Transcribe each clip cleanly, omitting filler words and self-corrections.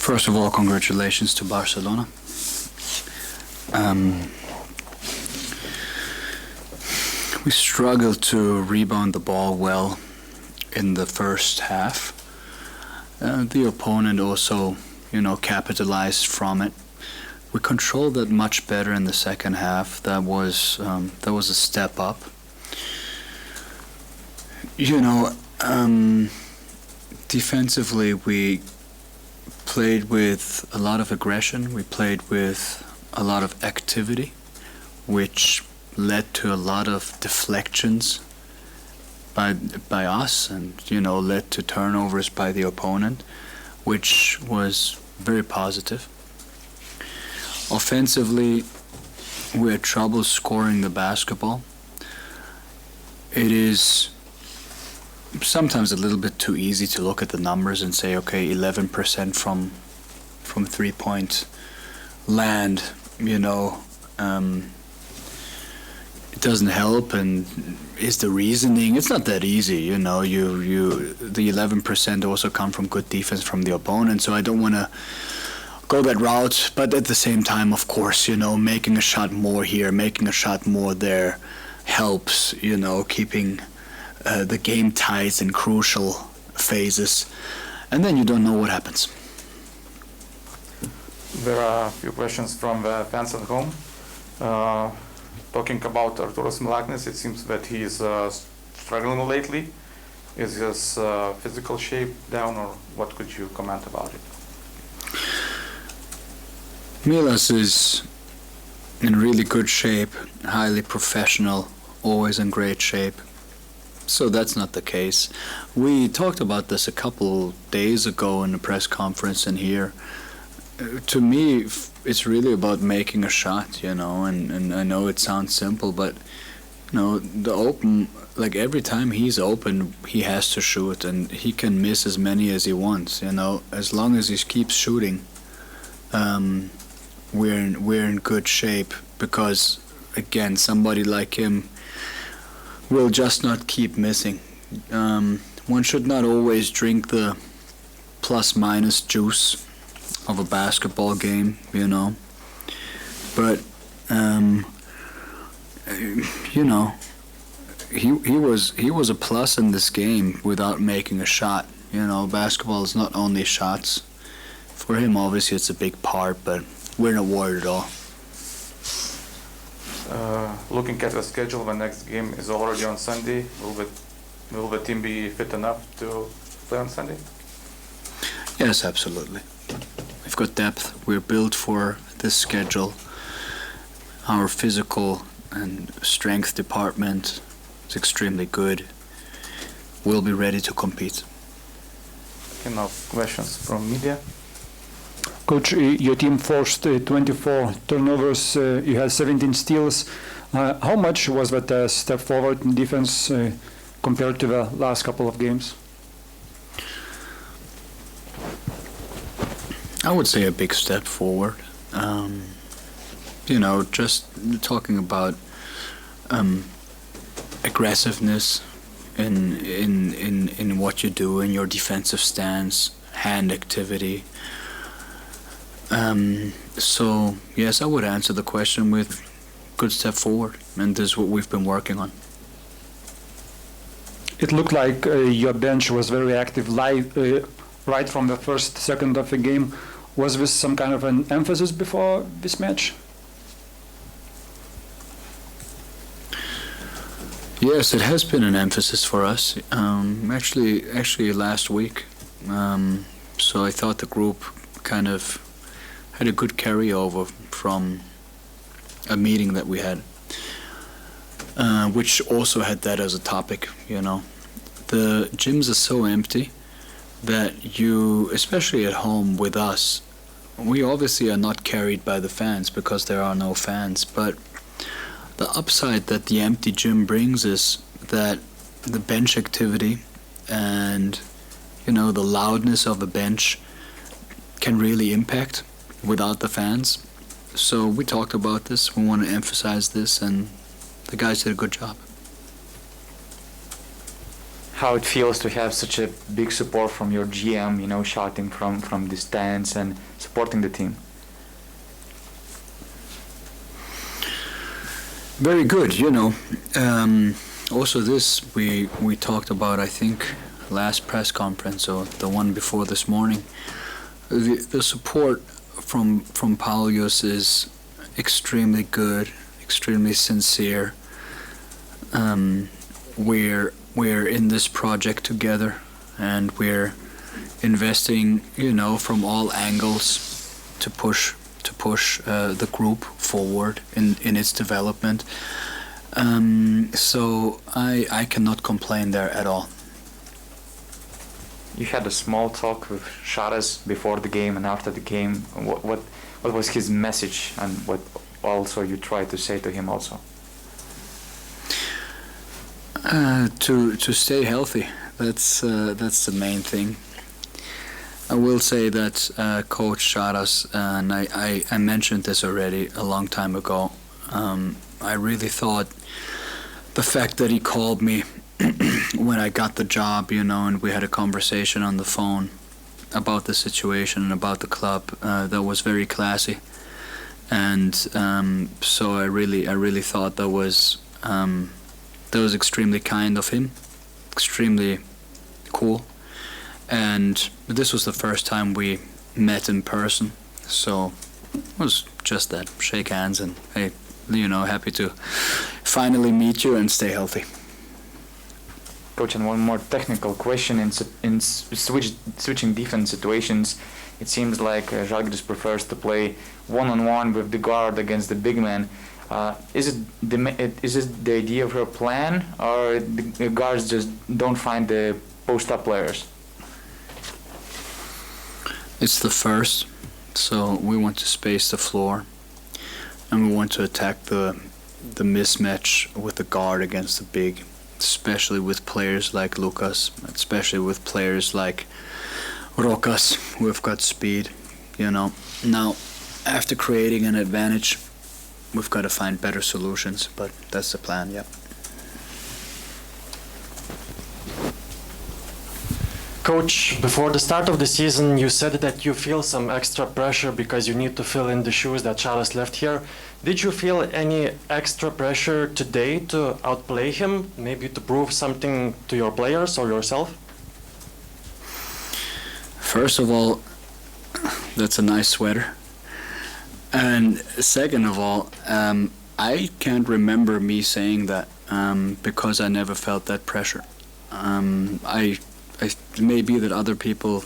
First of all, congratulations to Barcelona. We struggled to rebound the ball well in the first half. The opponent also, capitalized from it. We controlled it much better in the second half. That was a step up. Defensively, we played with a lot of aggression. We played with a lot of activity, which led to a lot of deflections by us, and led to turnovers by the opponent, which was very positive. Offensively, we had trouble scoring the basketball. It is sometimes a little bit too easy to look at the numbers and say, okay, 11% from 3-point land, it doesn't help, and is the reasoning. It's not that easy, the 11% also come from good defense from the opponent, so I don't want to go that route, but at the same time, of course, making a shot more here, making a shot more there helps, keeping the game tight in crucial phases, and then you don't know what happens. There are a few questions from the fans at home. Talking about Arturas Milaknis, it seems that he is struggling lately. Is his physical shape down, or what could you comment about it? Milos is in really good shape, highly professional, always in great shape. So that's not the case. We talked about this a couple days ago in the press conference in here. To me, it's really about making a shot, and I know it sounds simple, but, the open, every time he's open, he has to shoot, and he can miss as many as he wants, as long as he keeps shooting, we're in good shape, because, again, somebody like him will just not keep missing. One should not always drink the plus-minus juice of a basketball game, but he was a plus in this game without making a shot. Basketball is not only shots. For him, obviously, it's a big part, but we're not worried at all. Looking at the schedule, the next game is already on Sunday. Will the team be fit enough to play on Sunday? Yes, absolutely. We've got depth. We're built for this schedule. Our physical and strength department is extremely good. We'll be ready to compete. Okay, now questions from media. Coach, your team forced 24 turnovers. You had 17 steals. How much was that a step forward in defense compared to the last couple of games? I would say a big step forward. Just talking about aggressiveness in what you do, in your defensive stance, hand activity. So yes, I would answer the question with good step forward, and this is what we've been working on. It looked like your bench was very active right from the first second of the game. Was this some kind of an emphasis before this match? Yes, it has been an emphasis for us. Actually last week. So I thought the group kind of had a good carryover from a meeting that we had, which also had that as a topic. The gyms are so empty that you, especially at home with us, we obviously are not carried by the fans because there are no fans, but the upside that the empty gym brings is that the bench activity and the loudness of the bench can really impact without the fans. So we talked about this, we want to emphasize this, and the guys did a good job. how it feels to have such a big support from your GM, you know, shouting from the stands and supporting the team. Very good, you know. Also this we talked about, I think, last press conference or the one before this morning. The support from Palus is extremely good, extremely sincere. We're in this project together, and we're investing, you know, from all angles to push the group forward in its development. So I cannot complain there at all. You had a small talk with Schilleris before the game and after the game. What was his message, and what also you tried to say to him also? To stay healthy. That's the main thing. I will say that Coach Schilleris, and I mentioned this already a long time ago. I really thought the fact that he called me when I got the job, you know, and we had a conversation on the phone about the situation and about the club, that was very classy. And so I really thought that was extremely kind of him, extremely cool. And this was the first time we met in person, so it was just that, shake hands and, hey, you know, happy to finally meet you and stay healthy. Coach, and one more technical question. In switching defense situations, it seems like Žalgiris prefers to play one-on-one with the guard against the big man. Is it the idea of her plan, or the guards just don't find the post-up players? It's the first, so we want to space the floor, and we want to attack the mismatch with the guard against the big, especially with players like Lukas, especially with players like Rokas, who have got speed, you know. Now, after creating an advantage, we've got to find better solutions, but that's the plan, yeah. Coach, before the start of the season, you said that you feel some extra pressure because you need to fill in the shoes that Schilleris left here. Did you feel any extra pressure today to outplay him, maybe to prove something to your players or yourself? First of all, that's a nice sweater. And second of all, I can't remember me saying that because I never felt that pressure. It may be that other people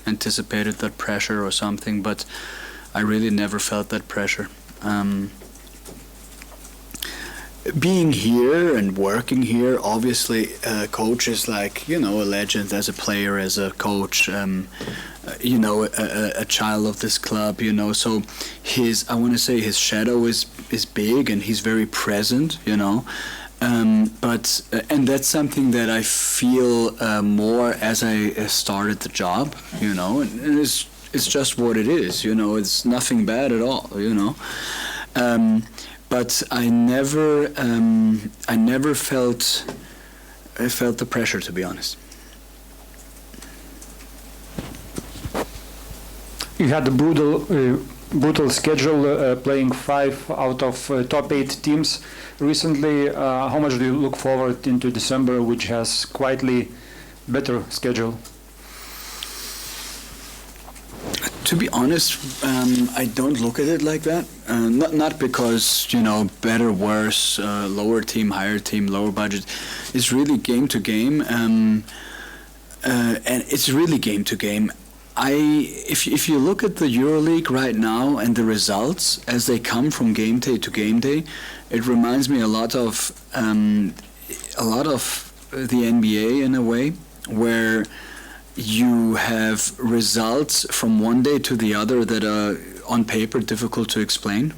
anticipated that pressure or something, but I really never felt that pressure. Being here and working here, obviously, coach is like, you know, a legend as a player, as a coach, you know, a child of this club, you know, so I want to say his shadow is big and he's very present, you know. But that's something that I feel more as I started the job, you know, and it's just what it is, you know, it's nothing bad at all, you know. But I never felt the pressure, to be honest. You had a brutal schedule, playing 5 out of top 8 teams recently. How much do you look forward into December, which has quietly better schedule? To be honest, I don't look at it like that. Not because, you know, better, worse, lower team, higher team, lower budget. It's really game to game, and it's really game to game. If you look at the Euroleague right now and the results as they come from game day to game day, it reminds me a lot of the NBA in a way, where you have results from one day to the other that are on paper difficult to explain,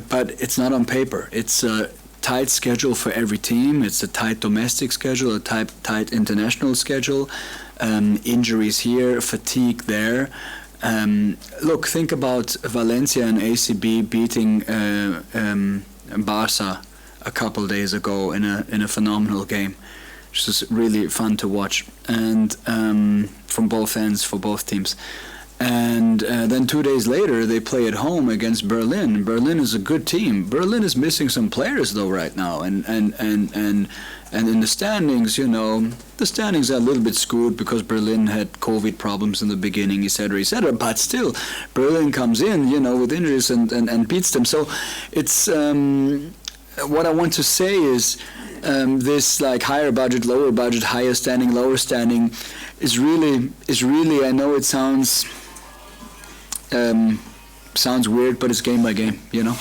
but it's not on paper. It's a tight schedule for every team. It's a tight domestic schedule, a tight international schedule. Injuries here, fatigue there. Look, think about Valencia and ACB beating Barca a couple days ago in a phenomenal game. which is really fun to watch, and from both ends for both teams. And then 2 days later, they play at home against Berlin. Berlin is a good team. Berlin is missing some players though right now, and in the standings, you know, the standings are a little bit screwed because Berlin had COVID problems in the beginning, etc. But still, Berlin comes in, you know, with injuries and beats them. So it's what I want to say is this like higher budget, lower budget, higher standing, lower standing is really. I know it sounds weird, but it's game by game, you know.